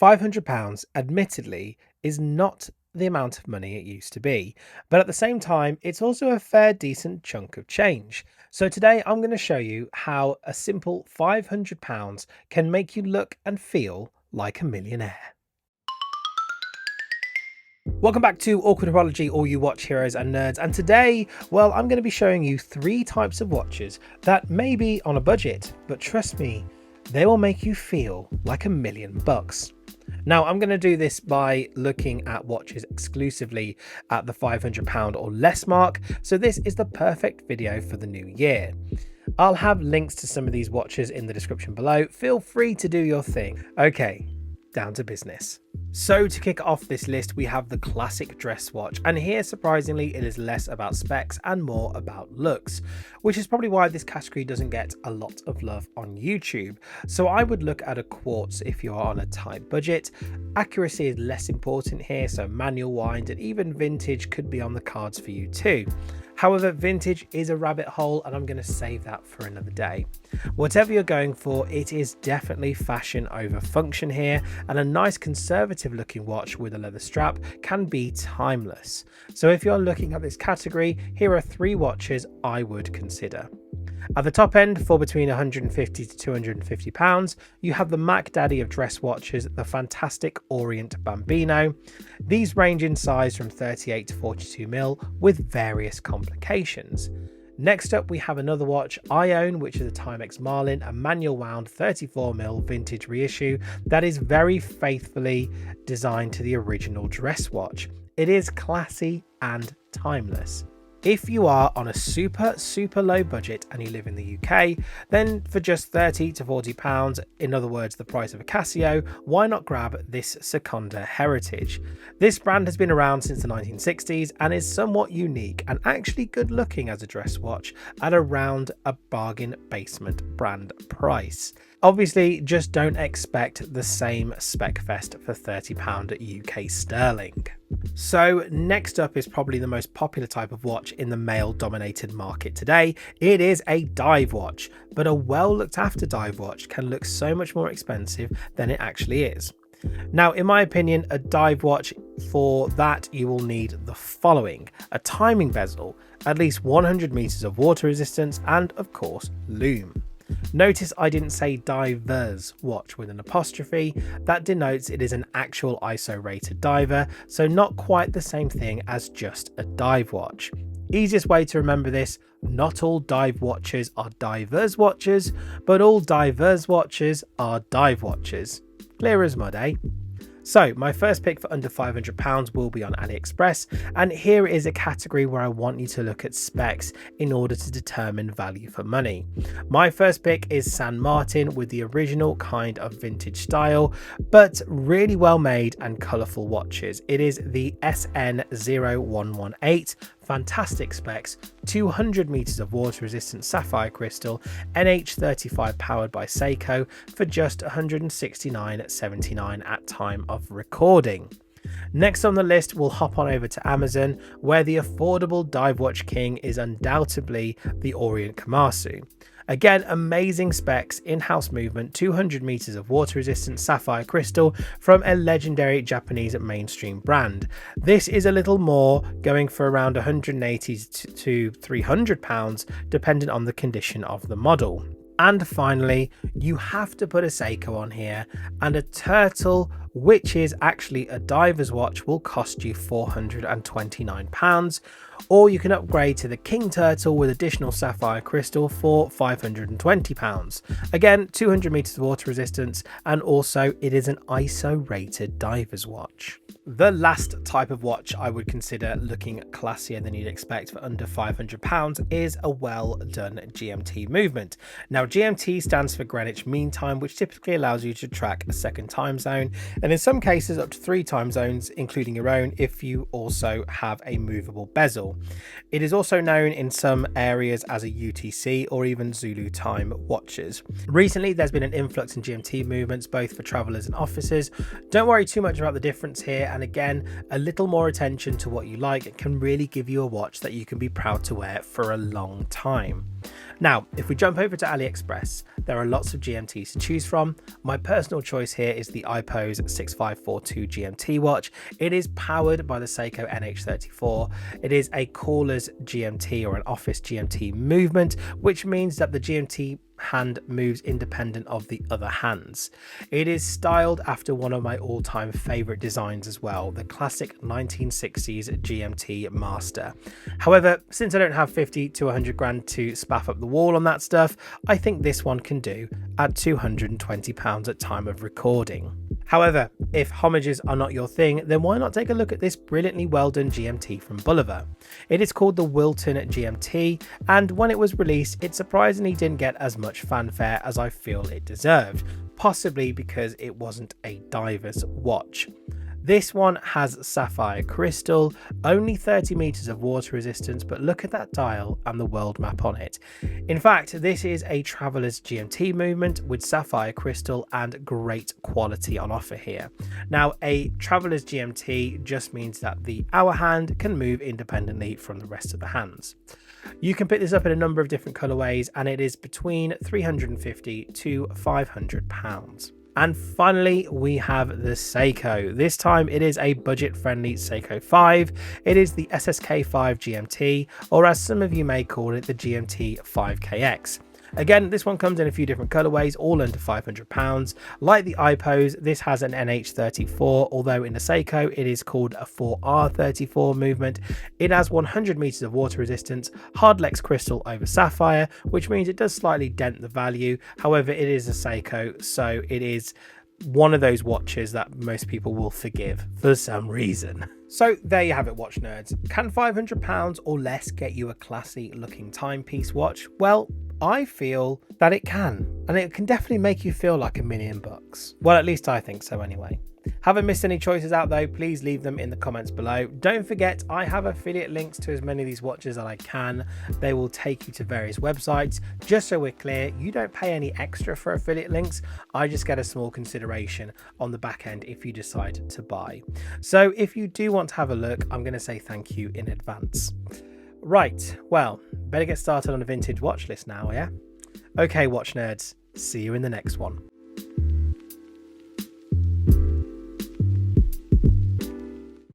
£500, admittedly, is not the amount of money it used to be, but at the same time, it's also a fair decent chunk of change. So today I'm going to show you how a simple £500 can make you look and feel like a millionaire. Welcome back to Awkward Horology, all you watch heroes and nerds, and today, well, I'm going to be showing you 3 types of watches that may be on a budget, but trust me, they will make you feel like $1,000,000. Now, I'm going to do this by looking at watches exclusively at the £500 or less mark, so this is the perfect video for the new year. I'll have links to some of these watches in the description below. Feel free to do your thing. Okay, down to business. So to kick off this list, we have the classic dress watch, and here surprisingly it is less about specs and more about looks, which is probably why this category doesn't get a lot of love on YouTube. So I would look at a quartz if you are on a tight budget. Accuracy is less important here, so manual wind and even vintage could be on the cards for you too. However, vintage is a rabbit hole and I'm going to save that for another day. Whatever you're going for, it is definitely fashion over function here, and a nice conservative looking watch with a leather strap can be timeless. So if you're looking at this category, here are 3 watches I would consider. At the top end, for between £150 to £250, you have the Mac Daddy of dress watches, the fantastic Orient Bambino. These range in size from 38 to 42mm with various complications. Next up, we have another watch I own, which is a Timex Marlin, a manual wound 34mm vintage reissue that is very faithfully designed to the original dress watch. It is classy and timeless. If you are on a super low budget and you live in the UK, then for just £30 to £40, in other words the price of a Casio, why not grab this Seconda Heritage? This brand has been around since the 1960s and is somewhat unique and actually good looking as a dress watch at around a bargain basement brand price. Obviously, just don't expect the same spec fest for £30 UK sterling. So next up is probably the most popular type of watch in the male dominated market today. It is a dive watch, but a well looked after dive watch can look so much more expensive than it actually is. Now, in my opinion, a dive watch, for that you will need the following: a timing bezel, at least 100 meters of water resistance, and of course lume. Notice I didn't say diver's watch with an apostrophe. That denotes it is an actual ISO rated diver, so not quite the same thing as just a dive watch. Easiest way to remember this: not all dive watches are diver's watches, but all diver's watches are dive watches. Clear as mud, eh? So my first pick for under £500 will be on AliExpress, and here is a category where I want you to look at specs in order to determine value for money. My first pick is Sanmartin with the original kind of vintage style, but really well made and colourful watches. It is the SN0118. Fantastic specs, 200 meters of water resistant sapphire crystal, NH35 powered by Seiko for just £169.79 at time of recording. Next on the list, we'll hop on over to Amazon, where the affordable dive watch king is undoubtedly the Orient Kamasu. Again, amazing specs, in-house movement, 200 meters of water resistant sapphire crystal from a legendary Japanese mainstream brand. This is a little more, going for around £180 to £300 depending on the condition of the model. And finally, you have to put a Seiko on here, and a turtle, which is actually a diver's watch, will cost you £429, or you can upgrade to the King Turtle with additional sapphire crystal for £520. Again, 200 meters of water resistance, and also it is an ISO rated diver's watch. The last type of watch I would consider looking classier than you'd expect for under £500 is a well done GMT movement. Now, GMT stands for Greenwich Mean Time, which typically allows you to track a second time zone, and in some cases up to 3 time zones, including your own, if you also have a movable bezel. It is also known in some areas as a UTC or even Zulu time watches. Recently, there's been an influx in GMT movements, both for travelers and officers. Don't worry too much about the difference here, and again, a little more attention to what you like can really give you a watch that you can be proud to wear for a long time. Now, if we jump over to AliExpress, there are lots of GMTs to choose from. My personal choice here is the iPose 6542 GMT watch. It is powered by the Seiko NH34. It is a caller's GMT or an office GMT movement, which means that the GMT hand moves independent of the other hands. It is styled after one of my all-time favorite designs as well, the classic 1960s GMT Master. However, since I don't have 50 to 100 grand to spaff up the wall on that stuff, I think this one can do at £220 at time of recording. However, if homages are not your thing, then why not take a look at this brilliantly well done GMT from Bulova. It is called the Wilton GMT, and when it was released, it surprisingly didn't get as much fanfare as I feel it deserved, possibly because it wasn't a diver's watch. This one has sapphire crystal, only 30 meters of water resistance, but look at that dial and the world map on it. In fact, this is a traveler's GMT movement with sapphire crystal and great quality on offer here. Now, a traveler's GMT just means that the hour hand can move independently from the rest of the hands. You can pick this up in a number of different colorways, and it is between £350 to £500. And finally, we have the Seiko. This time it is a budget-friendly Seiko 5. It is the SSK5 GMT, or as some of you may call it, the GMT 5KX. Again, this one comes in a few different colorways, all under £500. Like the iPose, this has an NH34, although in the Seiko it is called a 4R34 movement. It has 100 meters of water resistance, hardlex crystal over sapphire, which means it does slightly dent the value. However, it is a Seiko, so it is one of those watches that most people will forgive for some reason. So there you have it, watch nerds. Can £500 or less get you a classy looking timepiece watch? Well, I feel that it can, and it can definitely make you feel like $1,000,000. Well, at least I think so anyway. Haven't missed any choices out though, please leave them in the comments below. Don't forget, I have affiliate links to as many of these watches that I can. They will take you to various websites. Just so we're clear, you don't pay any extra for affiliate links. I just get a small consideration on the back end if you decide to buy. So if you do want to have a look, I'm going to say thank you in advance. Right, well, better get started on a vintage watch list now, yeah? Okay, watch nerds, see you in the next one.